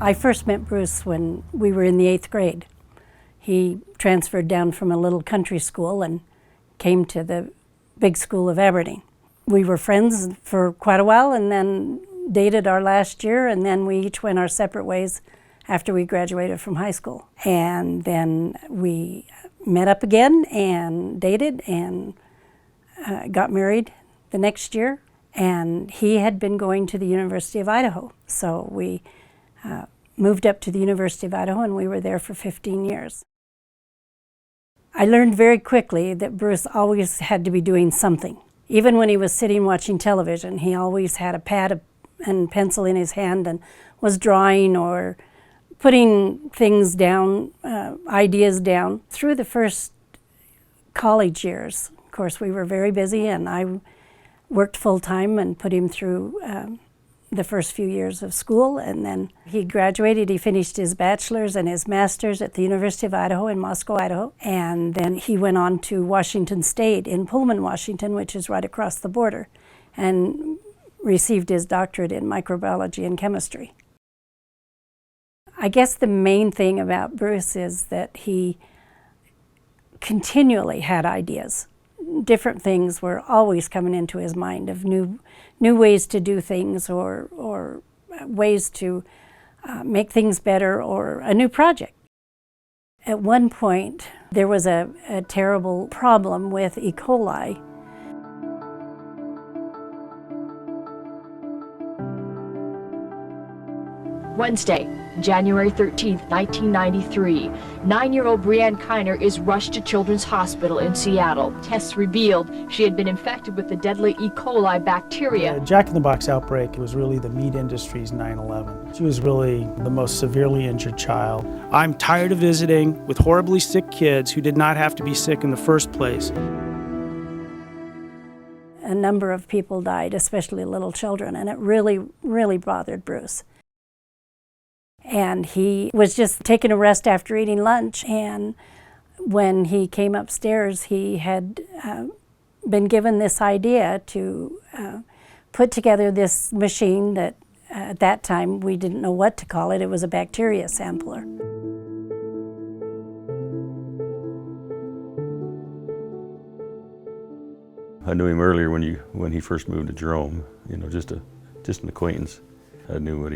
I first met Bruce when we were in the 8th grade. He transferred down from a little country school and came to the big school of Aberdeen. We were friends for quite a while and then dated our last year, and then we each went our separate ways after we graduated from high school. And then we met up again and dated and got married the next year. And he had been going to the University of Idaho. So we moved up to the University of Idaho, and we were there for 15 years. I learned very quickly that Bruce always had to be doing something. Even when he was sitting watching television, he always had a pad and pencil in his hand and was drawing or putting things down, ideas down. Through the first college years, of course, we were very busy, and I worked full-time and put him through the first few years of school, and then he graduated. He finished his bachelor's and his master's at the University of Idaho in Moscow, Idaho, and then he went on to Washington State in Pullman, Washington, which is right across the border, and received his doctorate in microbiology and chemistry. I guess the main thing about Bruce is that he continually had ideas. Different things were always coming into his mind of new ways to do things or ways to make things better or a new project. At one point, there was a terrible problem with E. coli. Wednesday, January 13th, 1993, 9-year-old Brianne Kiner is rushed to Children's Hospital in Seattle. Tests revealed she had been infected with the deadly E. coli bacteria. The Jack in the Box outbreak was really the meat industry's 9/11. She was really the most severely injured child. I'm tired of visiting with horribly sick kids who did not have to be sick in the first place. A number of people died, especially little children, and it really, really bothered Bruce. And he was just taking a rest after eating lunch, and when he came upstairs, he had been given this idea to put together this machine that at that time we didn't know what to call it. It was a bacteria sampler. I knew him earlier when he first moved to Jerome, just an acquaintance. I knew what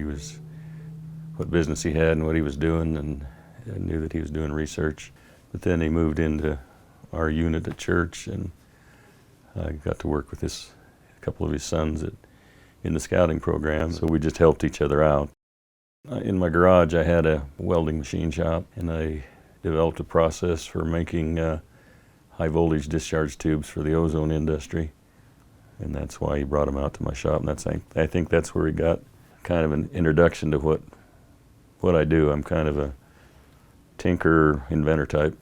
business he had and what he was doing, and I knew that he was doing research. But then he moved into our unit at church, and I got to work with a couple of his sons in the scouting program, so we just helped each other out. In my garage, I had a welding machine shop, and I developed a process for making high voltage discharge tubes for the ozone industry, and that's why he brought them out to my shop, and I think that's where he got kind of an introduction to what I do. I'm kind of a tinker, inventor type.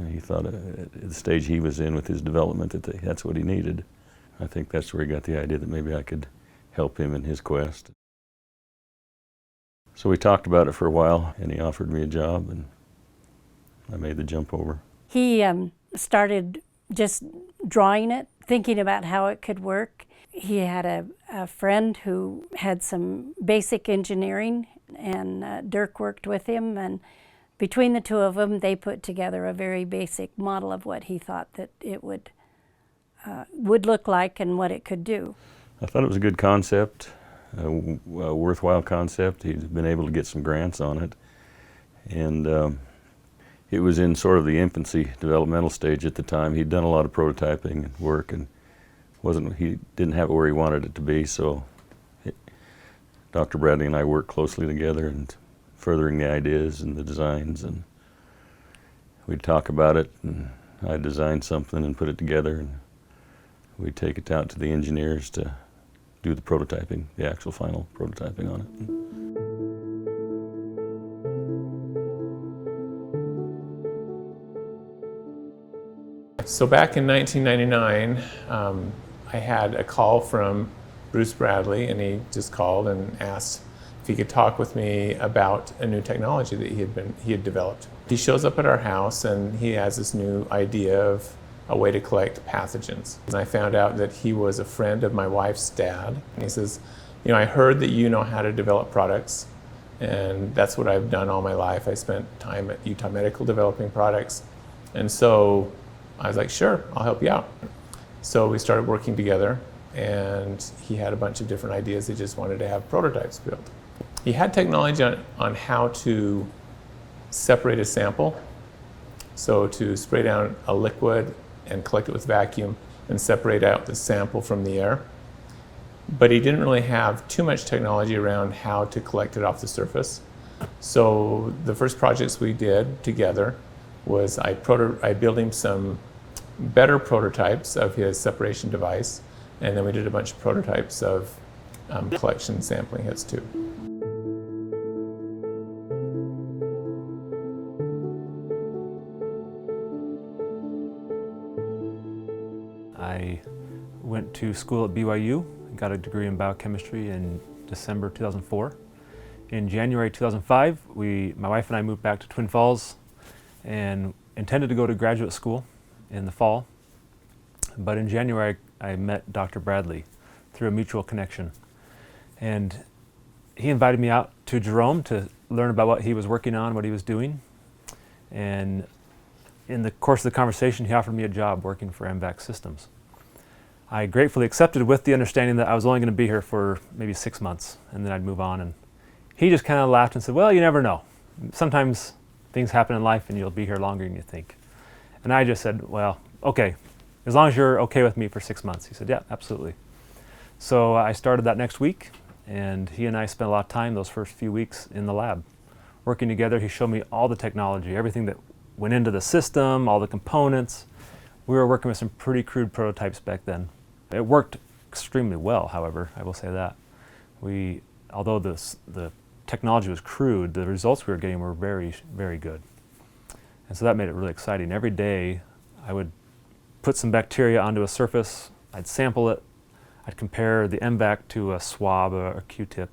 He thought at the stage he was in with his development that that's what he needed. I think that's where he got the idea that maybe I could help him in his quest. So we talked about it for a while, and he offered me a job, and I made the jump over. He started just drawing it, thinking about how it could work. He had a friend who had some basic engineering, and Dirk worked with him, and between the two of them, they put together a very basic model of what he thought that it would look like and what it could do. I thought it was a good concept, a worthwhile concept. He'd been able to get some grants on it, and it was in sort of the infancy developmental stage at the time. He'd done a lot of prototyping and work, and he didn't have it where he wanted it to be, so Dr. Bradley and I worked closely together and furthering the ideas and the designs, and we'd talk about it, and I'd design something and put it together, and we'd take it out to the engineers to do the prototyping, the actual final prototyping on it. So back in 1999, I had a call from Bruce Bradley, and he just called and asked if he could talk with me about a new technology that he had developed. He shows up at our house, and he has this new idea of a way to collect pathogens. And I found out that he was a friend of my wife's dad. And he says, I heard that you know how to develop products, And that's what I've done all my life. I spent time at Utah Medical developing products. And so I was like, sure, I'll help you out. So we started working together, and he had a bunch of different ideas. He just wanted to have prototypes built. He had technology on how to separate a sample. So to spray down a liquid and collect it with vacuum and separate out the sample from the air. But he didn't really have too much technology around how to collect it off the surface. So the first projects we did together was I built him some better prototypes of his separation device, and then we did a bunch of prototypes of collection sampling hits too. I went to school at BYU, got a degree in biochemistry in December 2004. In January 2005, my wife and I moved back to Twin Falls and intended to go to graduate school in the fall. But in January, I met Dr. Bradley through a mutual connection. And he invited me out to Jerome to learn about what he was working on, what he was doing. And in the course of the conversation, he offered me a job working for M-Vac Systems. I gratefully accepted with the understanding that I was only going to be here for maybe 6 months and then I'd move on. And he just kind of laughed and said, well, you never know. Sometimes things happen in life and you'll be here longer than you think. And I just said, well, okay, as long as you're okay with me for 6 months. He said, yeah, absolutely. So I started that next week, and he and I spent a lot of time those first few weeks in the lab working together. He showed me all the technology, everything that went into the system, all the components. We were working with some pretty crude prototypes back then. It worked extremely well, however, I will say that. Although the technology was crude, the results we were getting were very, very good. And so that made it really exciting. Every day I would put some bacteria onto a surface, I'd sample it, I'd compare the M-Vac to a swab or a Q-tip,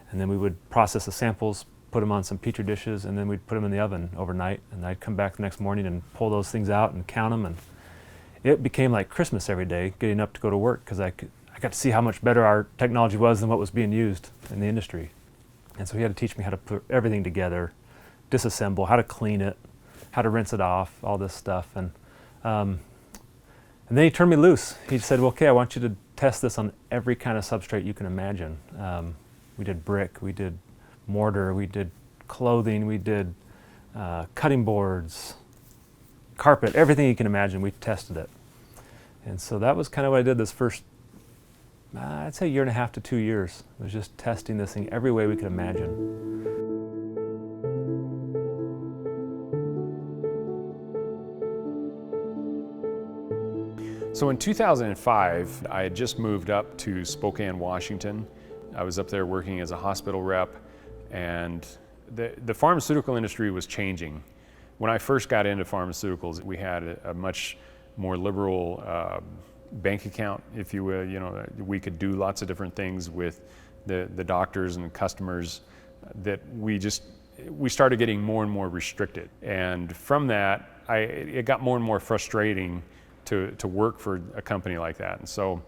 and then we would process the samples, put them on some petri dishes, and then we'd put them in the oven overnight, and I'd come back the next morning and pull those things out and count them. And it became like Christmas every day, getting up to go to work, because I got to see how much better our technology was than what was being used in the industry. And so he had to teach me how to put everything together, disassemble, how to clean it, how to rinse it off, all this stuff. And then he turned me loose. He said, well, okay, I want you to test this on every kind of substrate you can imagine. We did brick, we did mortar, we did clothing, we did cutting boards, carpet, everything you can imagine, we tested it. And so that was kind of what I did this first, I'd say 1.5 to 2 years. It was just testing this thing every way we could imagine. So in 2005, I had just moved up to Spokane, Washington. I was up there working as a hospital rep, and the pharmaceutical industry was changing. When I first got into pharmaceuticals, we had a much more liberal bank account, if you will. You know, we could do lots of different things with the doctors and the customers that we started getting more and more restricted. And from that, it got more and more frustrating to work for a company like that. And so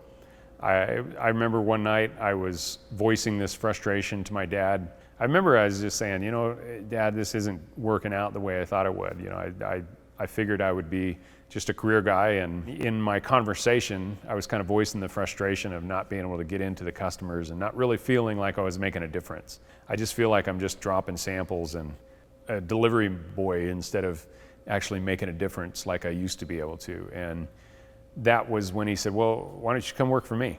I remember one night I was voicing this frustration to my dad. I remember I was just saying, you know, Dad, this isn't working out the way I thought it would. You know, I figured I would be just a career guy, and in my conversation, I was kind of voicing the frustration of not being able to get into the customers and not really feeling like I was making a difference. I just feel like I'm just dropping samples and a delivery boy instead of actually making a difference like I used to be able to. And that was when he said, well, why don't you come work for me?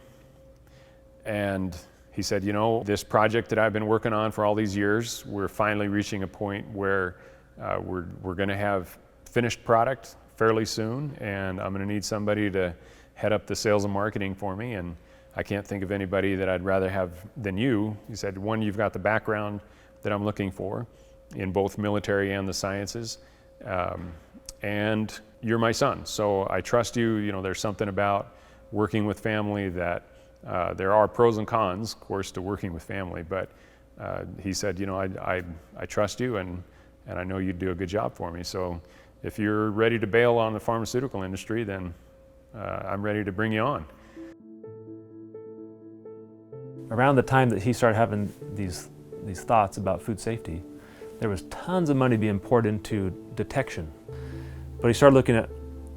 And he said, you know, this project that I've been working on for all these years, we're finally reaching a point where we're going to have finished product fairly soon, and I'm going to need somebody to head up the sales and marketing for me, and I can't think of anybody that I'd rather have than you. He said, one, you've got the background that I'm looking for in both military and the sciences, and you're my son, so I trust you. You know, there's something about working with family that there are pros and cons, of course, to working with family, but he said, you know, I trust you, and I know you'd do a good job for me. So if you're ready to bail on the pharmaceutical industry, then I'm ready to bring you on. Around the time that he started having these these thoughts about food safety, there was tons of money being poured into detection. But he started looking at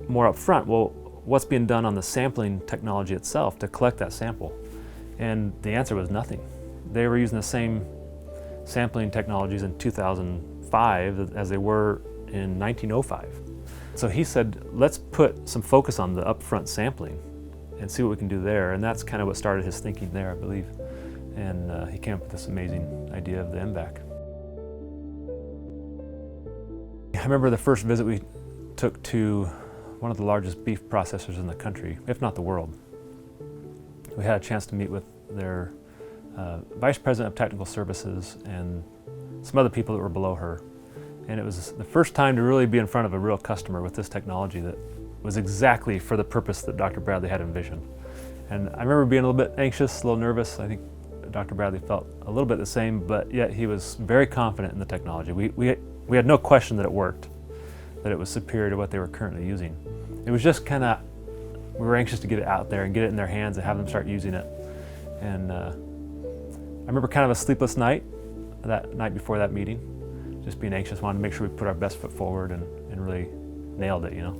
more up front, well, what's being done on the sampling technology itself to collect that sample? And the answer was nothing. They were using the same sampling technologies in 2005 as they were in 1905. So he said, let's put some focus on the upfront sampling and see what we can do there. And that's kind of what started his thinking there, I believe. And he came up with this amazing idea of the M-Vac. I remember the first visit we took to one of the largest beef processors in the country, if not the world. We had a chance to meet with their Vice President of Technical Services and some other people that were below her. And it was the first time to really be in front of a real customer with this technology that was exactly for the purpose that Dr. Bradley had envisioned. And I remember being a little bit anxious, a little nervous. I think Dr. Bradley felt a little bit the same, but yet he was very confident in the technology. We had no question that it worked, that it was superior to what they were currently using. It was just kind of, we were anxious to get it out there and get it in their hands and have them start using it. And I remember kind of a sleepless night, that night before that meeting, just being anxious, wanted to make sure we put our best foot forward and really nailed it, you know.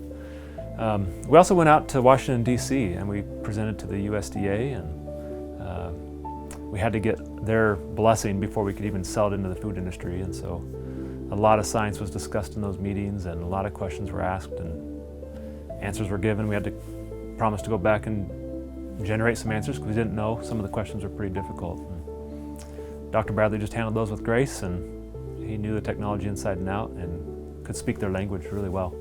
We also went out to Washington, D.C., and we presented to the USDA, and we had to get their blessing before we could even sell it into the food industry. And so a lot of science was discussed in those meetings, and a lot of questions were asked, and answers were given. We had to promise to go back and generate some answers because we didn't know. Some of the questions were pretty difficult. And Dr. Bradley just handled those with grace, and he knew the technology inside and out and could speak their language really well.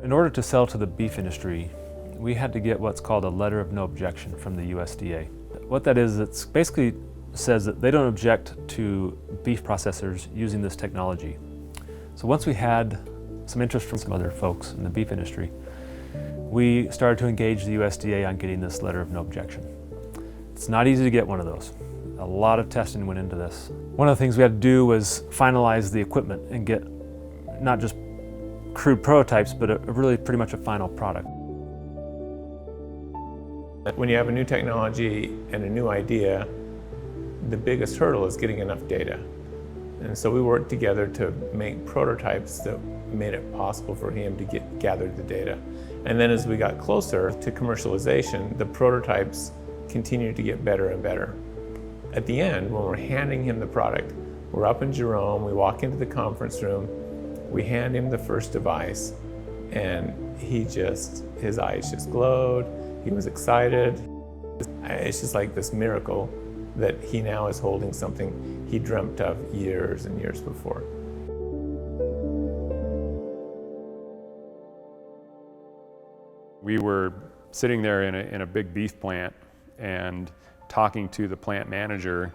In order to sell to the beef industry, we had to get what's called a letter of no objection from the USDA. What that is, it basically says that they don't object to beef processors using this technology. So once we had some interest from some other folks in the beef industry, we started to engage the USDA on getting this letter of no objection. It's not easy to get one of those. A lot of testing went into this. One of the things we had to do was finalize the equipment and get not just crude prototypes, but a really pretty much a final product. When you have a new technology and a new idea, the biggest hurdle is getting enough data. And so we worked together to make prototypes that made it possible for him to gather the data. And then as we got closer to commercialization, the prototypes continued to get better and better. At the end, when we're handing him the product, we're up in Jerome, we walk into the conference room, we hand him the first device, and his eyes just glowed, he was excited. It's just like this miracle that he now is holding something he dreamt of years and years before. We were sitting there in a big beef plant and talking to the plant manager,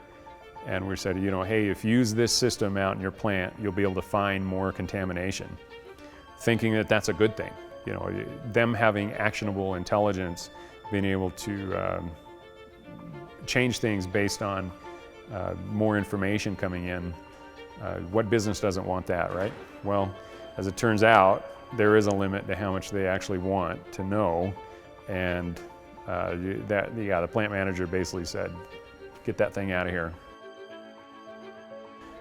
and we said, you know, hey, if you use this system out in your plant, you'll be able to find more contamination, thinking that that's a good thing. You know, them having actionable intelligence, being able to change things based on more information coming in. What business doesn't want that, right? Well, as it turns out, there is a limit to how much they actually want to know, and the plant manager basically said, get that thing out of here.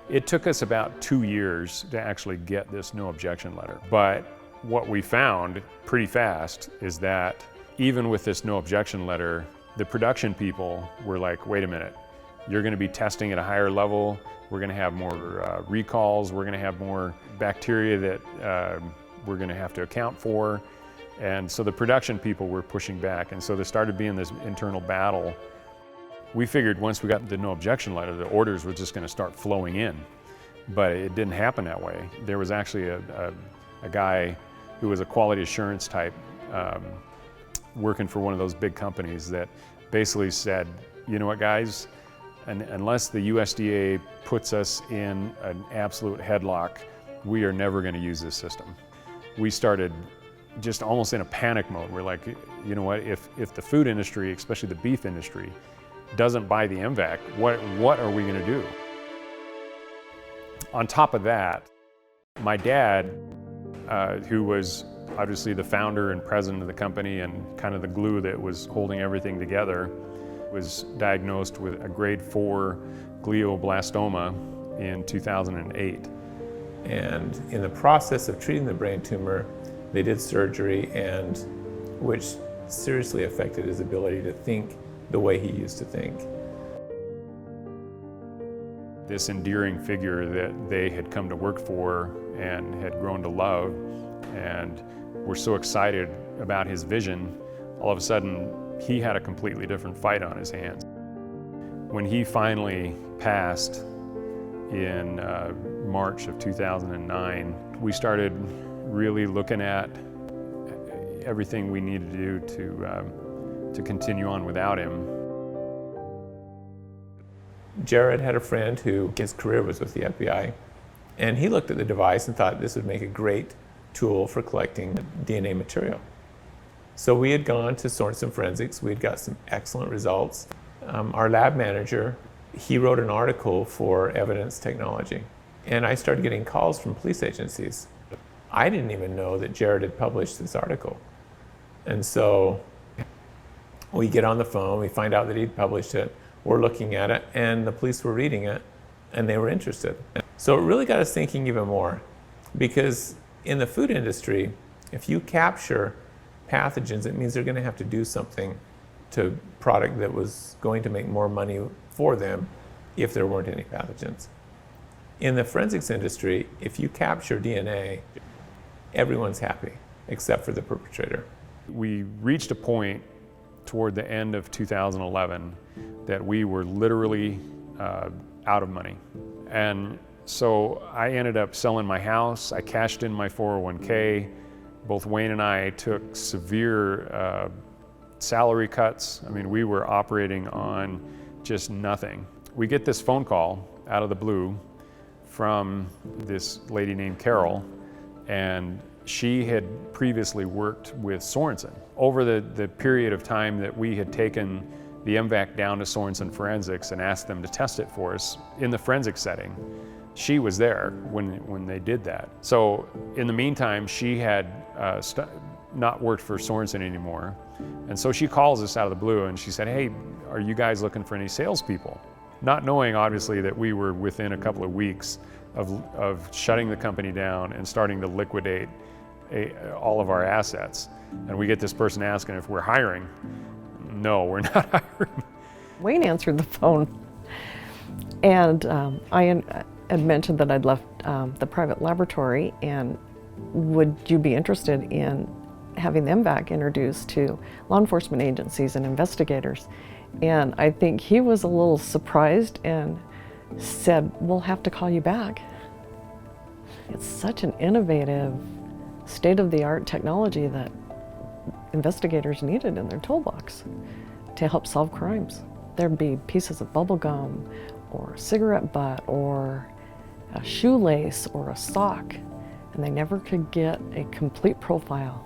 It took us about 2 years to actually get this no objection letter. But what we found pretty fast is that even with this no objection letter, the production people were like, wait a minute, you're going to be testing at a higher level, we're going to have more recalls, we're going to have more bacteria that we're going to have to account for. And so the production people were pushing back, and so there started being this internal battle. We figured once we got the no objection letter, the orders were just going to start flowing in, but it didn't happen that way. There was actually a guy who was a quality assurance type working for one of those big companies that basically said, you know what guys, unless the USDA puts us in an absolute headlock, we are never going to use this system. We started just almost in a panic mode. We're like, you know what, if the food industry, especially the beef industry, doesn't buy the M-Vac, what are we going to do? On top of that, my dad, who was obviously the founder and president of the company and kind of the glue that was holding everything together, Was diagnosed with a grade 4 glioblastoma in 2008. And in the process of treating the brain tumor, they did surgery, and which seriously affected his ability to think the way he used to think. This endearing figure that they had come to work for and had grown to love and were so excited about his vision, all of a sudden he had a completely different fight on his hands. When he finally passed in March of 2009, we started really looking at everything we needed to do to continue on without him. Jared had a friend who his career was with the FBI, and he looked at the device and thought this would make a great tool for collecting DNA material. So we had gone to Sorensen Forensics. We had got some excellent results. Our lab manager, he wrote an article for Evidence Technology, and I started getting calls from police agencies. I didn't even know that Jared had published this article. And so we get on the phone, we find out that he'd published it, we're looking at it, and the police were reading it, and they were interested. So it really got us thinking even more, because in the food industry, if you capture pathogens, it means they're going to have to do something to product that was going to make more money for them if there weren't any pathogens. In the forensics industry, if you capture DNA, everyone's happy except for the perpetrator. We reached a point toward the end of 2011 that we were literally out of money. And so I ended up selling my house. I cashed in my 401k. Both Wayne and I took severe salary cuts. I mean, we were operating on just nothing. We get this phone call out of the blue from this lady named Carol, and she had previously worked with Sorensen. Over the period of time that we had taken the M-Vac down to Sorensen Forensics and asked them to test it for us in the forensic setting, she was there when they did that. So in the meantime, she had not worked for Sorensen anymore. And so she calls us out of the blue and she said, "Hey, are you guys looking for any salespeople?" Not knowing obviously that we were within a couple of weeks of shutting the company down and starting to liquidate all of our assets. And we get this person asking if we're hiring. No, we're not hiring. Wayne answered the phone, and I had mentioned that I'd left the private laboratory, and would you be interested in having the M-Vac introduced to law enforcement agencies and investigators? And I think he was a little surprised and said, "We'll have to call you back." It's such an innovative, state-of-the-art technology that investigators needed in their toolbox to help solve crimes. There'd be pieces of bubble gum or a cigarette butt or a shoelace or a sock, and they never could get a complete profile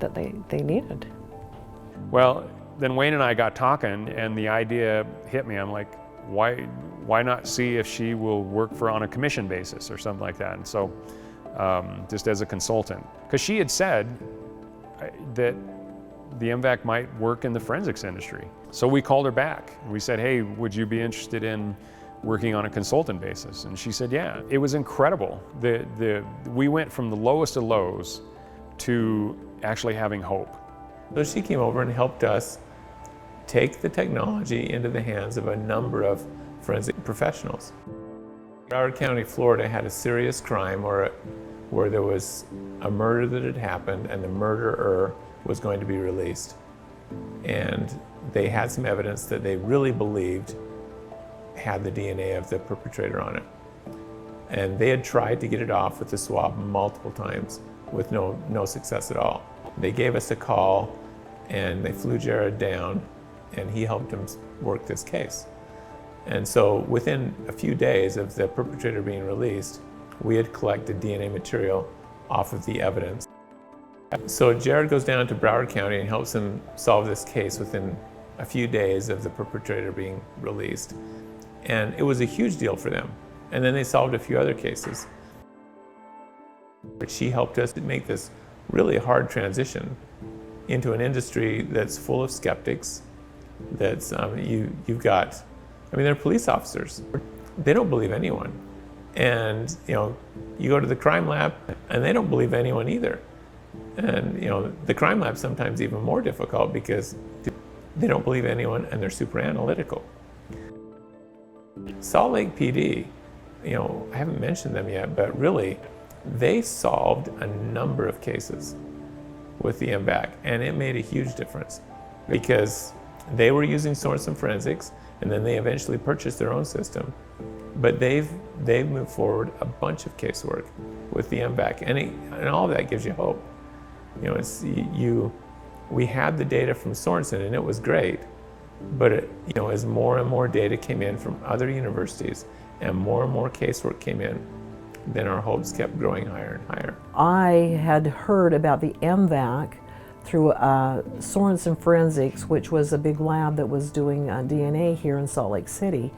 that they needed. Well, then Wayne and I got talking, and the idea hit me. I'm like, why not see if she will work on a commission basis or something like that? And so just as a consultant, because she had said that the M-Vac might work in the forensics industry. So we called her back. We said, "Hey, would you be interested in working on a consultant basis?" And she said, "Yeah." It was incredible. We went from the lowest of lows to actually having hope. So she came over and helped us take the technology into the hands of a number of forensic professionals. Broward County, Florida had a serious crime where there was a murder that had happened and the murderer was going to be released. And they had some evidence that they really believed had the DNA of the perpetrator on it. And they had tried to get it off with the swab multiple times with no success at all. They gave us a call and they flew Jared down and he helped them work this case. And so within a few days of the perpetrator being released, we had collected DNA material off of the evidence. So Jared goes down to Broward County and helps them solve this case within a few days of the perpetrator being released. And it was a huge deal for them. And then they solved a few other cases. She helped us make this really hard transition into an industry that's full of skeptics That's you've got, I mean, they're police officers. They don't believe anyone, and you go to the crime lab, and they don't believe anyone either. And the crime lab's sometimes even more difficult because they don't believe anyone, and they're super analytical. Salt Lake PD, I haven't mentioned them yet, but really, they solved a number of cases with the M-Vac, and it made a huge difference because they were using Sorensen Forensics, and then they eventually purchased their own system. But they've moved forward a bunch of casework with the M-Vac, and all of that gives you hope. We had the data from Sorensen, and it was great. But as more and more data came in from other universities, and more casework came in, then our hopes kept growing higher and higher. I had heard about the M-Vac through Sorensen Forensics, which was a big lab that was doing DNA here in Salt Lake City.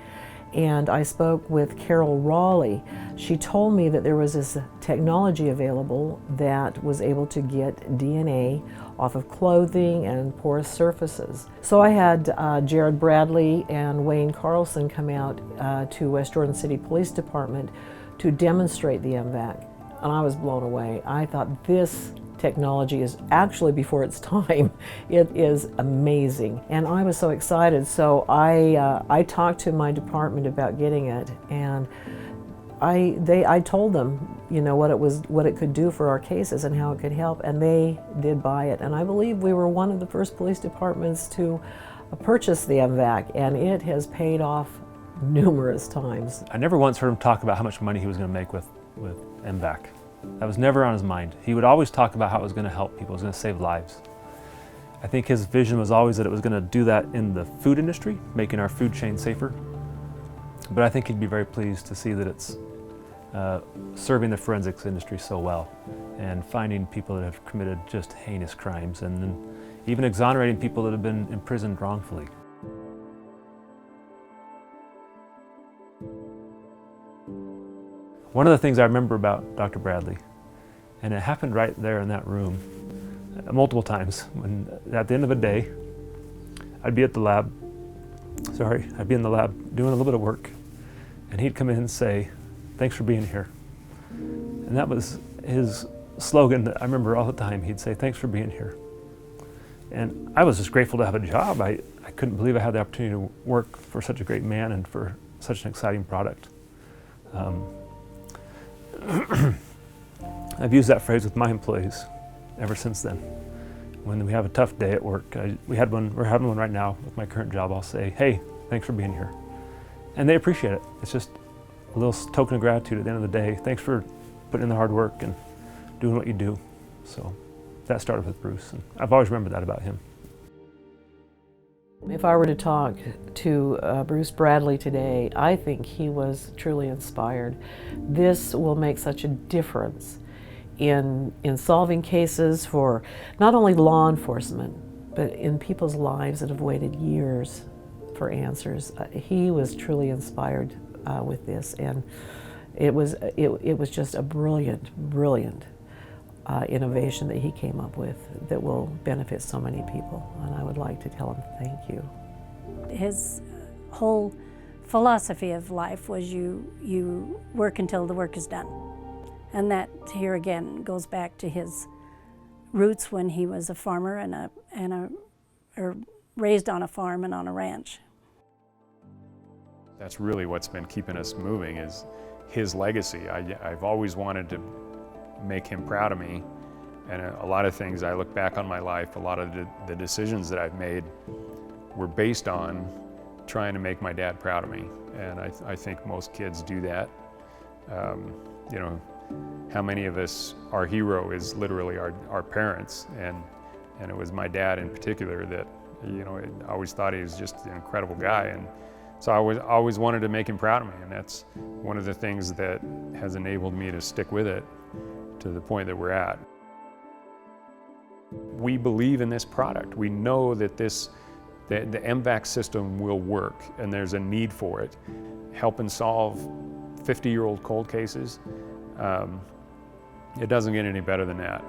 And I spoke with Carol Raleigh. She told me that there was this technology available that was able to get DNA off of clothing and porous surfaces. So I had Jared Bradley and Wayne Carlson come out to West Jordan City Police Department to demonstrate the M-Vac. And I was blown away. I thought this technology is actually before its time. It is amazing. And I was so excited. So I talked to my department about getting it, and I told them, what it could do for our cases and how it could help, and they did buy it. And I believe we were one of the first police departments to purchase the M-Vac, and it has paid off numerous times. I never once heard him talk about how much money he was going to make with M-Vac. That was never on his mind. He would always talk about how it was going to help people, it was going to save lives. I think his vision was always that it was going to do that in the food industry, making our food chain safer. But I think he'd be very pleased to see that it's serving the forensics industry so well, and finding people that have committed just heinous crimes, and then even exonerating people that have been imprisoned wrongfully. One of the things I remember about Dr. Bradley, and it happened right there in that room multiple times, when at the end of a day, I'd be in the lab doing a little bit of work, and he'd come in and say, "Thanks for being here." And that was his slogan that I remember all the time. He'd say, "Thanks for being here." And I was just grateful to have a job. I couldn't believe I had the opportunity to work for such a great man and for such an exciting product. I've used that phrase with my employees ever since then. When we have a tough day at work, we're having one right now with my current job, I'll say, "Hey, thanks for being here." And they appreciate it. It's just a little token of gratitude at the end of the day. Thanks for putting in the hard work and doing what you do. So that started with Bruce, and I've always remembered that about him. If I were to talk to Bruce Bradley today, I think he was truly inspired. This will make such a difference in solving cases for not only law enforcement, but in people's lives that have waited years for answers. He was truly inspired with this, and it was just a brilliant innovation that he came up with that will benefit so many people, and I would like to tell him thank you. His whole philosophy of life was you work until the work is done. And that here again goes back to his roots when he was a farmer or raised on a farm and on a ranch. That's really what's been keeping us moving, is his legacy. I've always wanted to make him proud of me, and a lot of things I look back on my life, a lot of the decisions that I've made were based on trying to make my dad proud of me, and I think most kids do that. How many of us, our hero is literally our parents, and it was my dad in particular that, I always thought he was just an incredible guy, and so I always wanted to make him proud of me, and that's one of the things that has enabled me to stick with it to the point that we're at. We believe in this product. We know that the M-Vac system will work, and there's a need for it. Helping solve 50-year-old cold cases, it doesn't get any better than that.